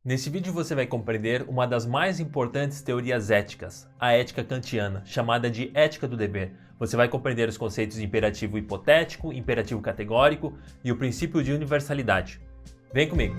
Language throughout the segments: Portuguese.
Nesse vídeo você vai compreender uma das mais importantes teorias éticas, a ética kantiana, chamada de ética do dever. Você vai compreender os conceitos de imperativo hipotético, imperativo categórico e o princípio de universalidade. Vem comigo!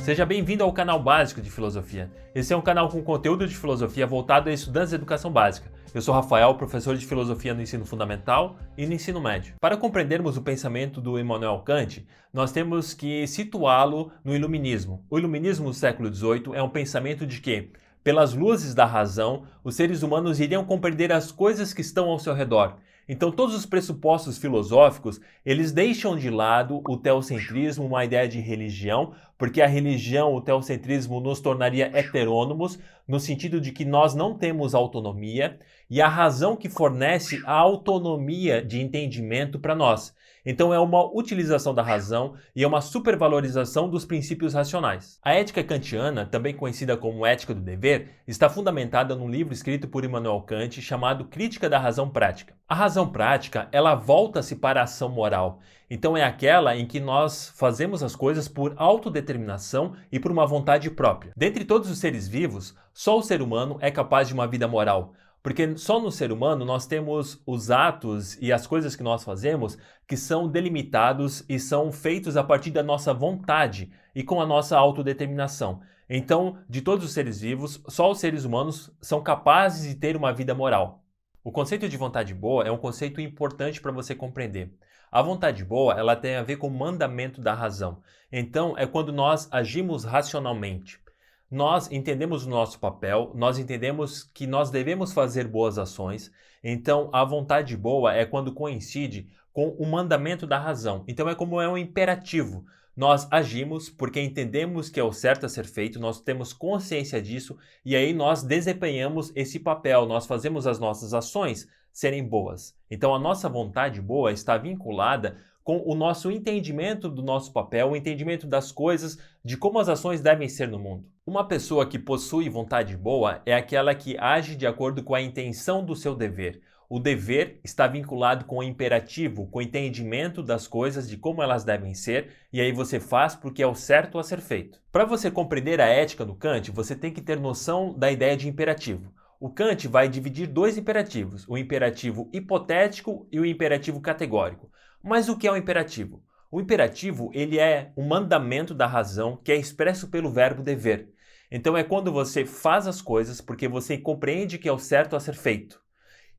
Seja bem-vindo ao canal básico de filosofia. Esse é um canal com conteúdo de filosofia voltado a estudantes de educação básica. Eu sou Rafael, professor de filosofia no ensino fundamental e no ensino médio. Para compreendermos o pensamento do Immanuel Kant, nós temos que situá-lo no iluminismo. O iluminismo do século XVIII é um pensamento de que, pelas luzes da razão, os seres humanos iriam compreender as coisas que estão ao seu redor. Então todos os pressupostos filosóficos, eles deixam de lado o teocentrismo, uma ideia de religião, porque a religião, o teocentrismo nos tornaria heterônomos, no sentido de que nós não temos autonomia, e a razão que fornece a autonomia de entendimento para nós. Então é uma utilização da razão e é uma supervalorização dos princípios racionais. A ética kantiana, também conhecida como ética do dever, está fundamentada num livro escrito por Immanuel Kant chamado Crítica da Razão Prática. A razão prática, ela volta-se para a ação moral. Então é aquela em que nós fazemos as coisas por autodeterminação e por uma vontade própria. Dentre todos os seres vivos, só o ser humano é capaz de uma vida moral. Porque só no ser humano nós temos os atos e as coisas que nós fazemos que são delimitados e são feitos a partir da nossa vontade e com a nossa autodeterminação. Então, de todos os seres vivos, só os seres humanos são capazes de ter uma vida moral. O conceito de vontade boa é um conceito importante para você compreender. A vontade boa, ela tem a ver com o mandamento da razão. Então, é quando nós agimos racionalmente. Nós entendemos o nosso papel, nós entendemos que nós devemos fazer boas ações, então a vontade boa é quando coincide com o mandamento da razão. Então é como um imperativo. Nós agimos porque entendemos que é o certo a ser feito, nós temos consciência disso e aí nós desempenhamos esse papel, nós fazemos as nossas ações serem boas. Então a nossa vontade boa está vinculada com o nosso entendimento do nosso papel, o entendimento das coisas, de como as ações devem ser no mundo. Uma pessoa que possui vontade boa é aquela que age de acordo com a intenção do seu dever. O dever está vinculado com o imperativo, com o entendimento das coisas, de como elas devem ser, e aí você faz porque é o certo a ser feito. Para você compreender a ética do Kant, você tem que ter noção da ideia de imperativo. O Kant vai dividir dois imperativos, o imperativo hipotético e o imperativo categórico. Mas o que é o imperativo? O imperativo, ele é um mandamento da razão que é expresso pelo verbo dever. Então é quando você faz as coisas porque você compreende que é o certo a ser feito.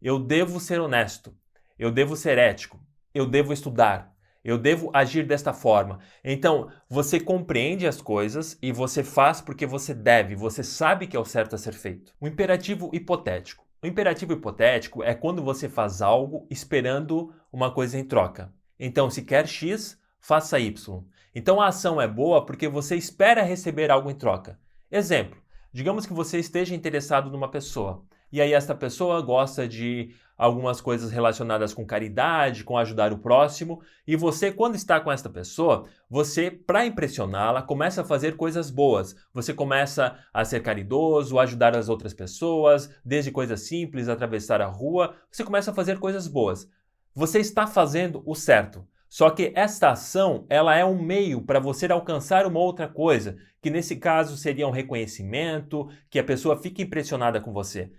Eu devo ser honesto, eu devo ser ético, eu devo estudar, eu devo agir desta forma. Então você compreende as coisas e você faz porque você deve, você sabe que é o certo a ser feito. O imperativo hipotético. O imperativo hipotético é quando você faz algo esperando uma coisa em troca. Então, se quer X, faça Y. Então, a ação é boa porque você espera receber algo em troca. Exemplo, digamos que você esteja interessado numa pessoa. E aí esta pessoa gosta de algumas coisas relacionadas com caridade, com ajudar o próximo. E você, quando está com esta pessoa, você, para impressioná-la, começa a fazer coisas boas. Você começa a ser caridoso, a ajudar as outras pessoas, desde coisas simples, atravessar a rua. Você começa a fazer coisas boas. Você está fazendo o certo. Só que esta ação, ela é um meio para você alcançar uma outra coisa, que nesse caso seria um reconhecimento, que a pessoa fique impressionada com você.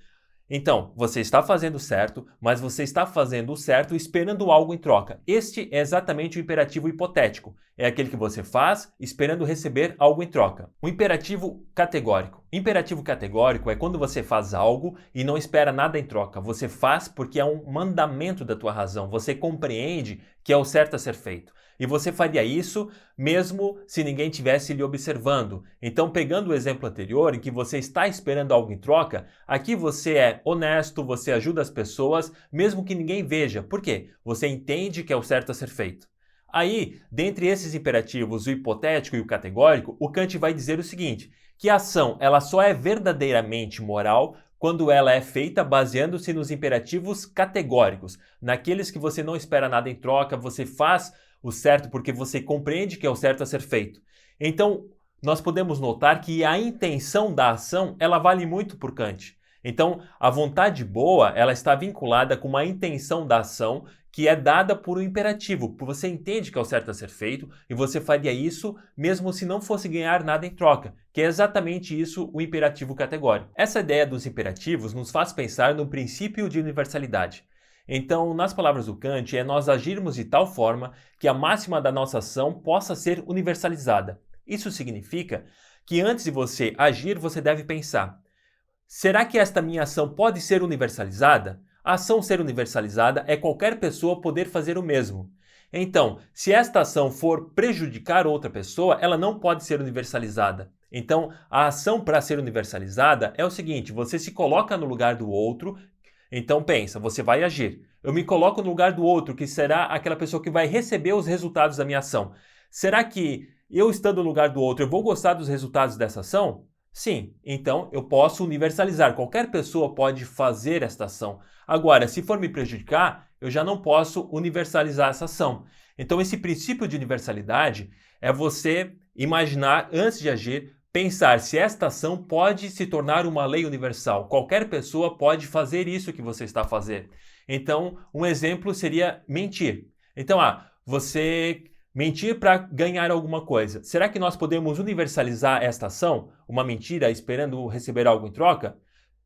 Então, você está fazendo certo, mas você está fazendo o certo esperando algo em troca. Este é exatamente o imperativo hipotético. É aquele que você faz esperando receber algo em troca. O imperativo categórico. Imperativo categórico é quando você faz algo e não espera nada em troca. Você faz porque é um mandamento da tua razão. Você compreende que é o certo a ser feito. E você faria isso mesmo se ninguém estivesse lhe observando. Então, pegando o exemplo anterior, em que você está esperando algo em troca, aqui você é honesto, você ajuda as pessoas, mesmo que ninguém veja. Por quê? Você entende que é o certo a ser feito. Aí, dentre esses imperativos, o hipotético e o categórico, o Kant vai dizer o seguinte, que a ação ela só é verdadeiramente moral quando ela é feita baseando-se nos imperativos categóricos, naqueles que você não espera nada em troca, você faz o certo porque você compreende que é o certo a ser feito. Então, nós podemos notar que a intenção da ação, ela vale muito por Kant. Então, a vontade boa, ela está vinculada com uma intenção da ação que é dada por um imperativo. Você entende que é o certo a ser feito e você faria isso mesmo se não fosse ganhar nada em troca, que é exatamente isso o imperativo categórico. Essa ideia dos imperativos nos faz pensar no princípio de universalidade. Então, nas palavras do Kant, é nós agirmos de tal forma que a máxima da nossa ação possa ser universalizada. Isso significa que antes de você agir, você deve pensar: será que esta minha ação pode ser universalizada? A ação ser universalizada é qualquer pessoa poder fazer o mesmo. Então, se esta ação for prejudicar outra pessoa, ela não pode ser universalizada. Então, a ação para ser universalizada é o seguinte: você se coloca no lugar do outro. Então pensa, você vai agir. Eu me coloco no lugar do outro, que será aquela pessoa que vai receber os resultados da minha ação. Será que eu estando no lugar do outro, eu vou gostar dos resultados dessa ação? Sim, então eu posso universalizar. Qualquer pessoa pode fazer esta ação. Agora, se for me prejudicar, eu já não posso universalizar essa ação. Então esse princípio de universalidade é você imaginar antes de agir, pensar se esta ação pode se tornar uma lei universal. Qualquer pessoa pode fazer isso que você está a fazer. Então, um exemplo seria mentir. Então, você mentir para ganhar alguma coisa. Será que nós podemos universalizar esta ação? Uma mentira esperando receber algo em troca?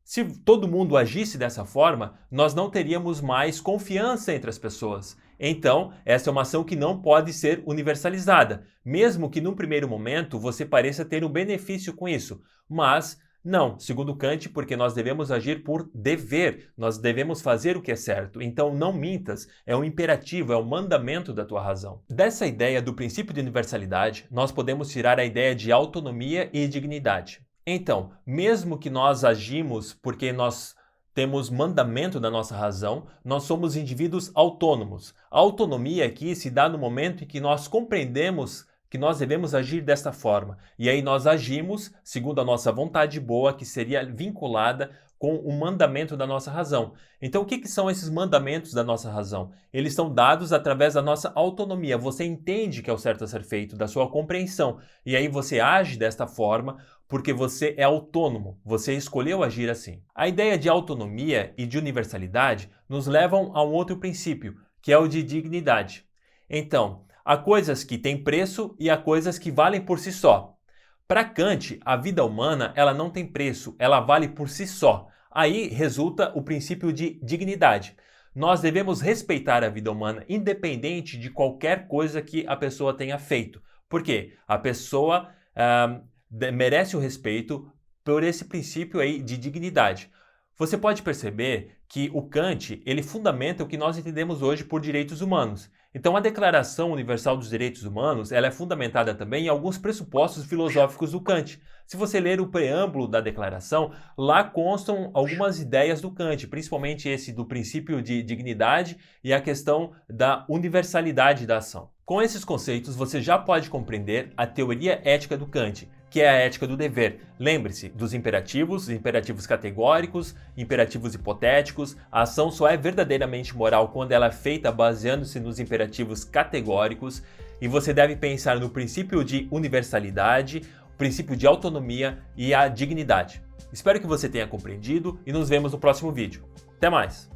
Se todo mundo agisse dessa forma, nós não teríamos mais confiança entre as pessoas. Então, essa é uma ação que não pode ser universalizada, mesmo que num primeiro momento você pareça ter um benefício com isso. Mas não, segundo Kant, porque nós devemos agir por dever, nós devemos fazer o que é certo. Então, não mintas, é um imperativo, é um mandamento da tua razão. Dessa ideia do princípio de universalidade, nós podemos tirar a ideia de autonomia e dignidade. Então, mesmo que nós agimos porque nós temos mandamento da nossa razão, nós somos indivíduos autônomos. A autonomia aqui se dá no momento em que nós compreendemos que nós devemos agir desta forma. E aí nós agimos segundo a nossa vontade boa, que seria vinculada com o mandamento da nossa razão. Então, o que são esses mandamentos da nossa razão? Eles são dados através da nossa autonomia. Você entende que é o certo a ser feito, da sua compreensão. E aí você age desta forma porque você é autônomo, você escolheu agir assim. A ideia de autonomia e de universalidade nos levam a um outro princípio, que é o de dignidade. Então, há coisas que têm preço e há coisas que valem por si só. Para Kant, a vida humana ela não tem preço, ela vale por si só. Aí resulta o princípio de dignidade. Nós devemos respeitar a vida humana independente de qualquer coisa que a pessoa tenha feito. Por quê? A pessoa merece o respeito por esse princípio aí de dignidade. Você pode perceber que o Kant, ele fundamenta o que nós entendemos hoje por direitos humanos. Então, a Declaração Universal dos Direitos Humanos, ela é fundamentada também em alguns pressupostos filosóficos do Kant. Se você ler o preâmbulo da declaração, lá constam algumas ideias do Kant, principalmente esse do princípio de dignidade e a questão da universalidade da ação. Com esses conceitos, você já pode compreender a teoria ética do Kant, que é a ética do dever. Lembre-se dos imperativos categóricos, imperativos hipotéticos. A ação só é verdadeiramente moral quando ela é feita baseando-se nos imperativos categóricos, e você deve pensar no princípio de universalidade, o princípio de autonomia e a dignidade. Espero que você tenha compreendido e nos vemos no próximo vídeo. Até mais!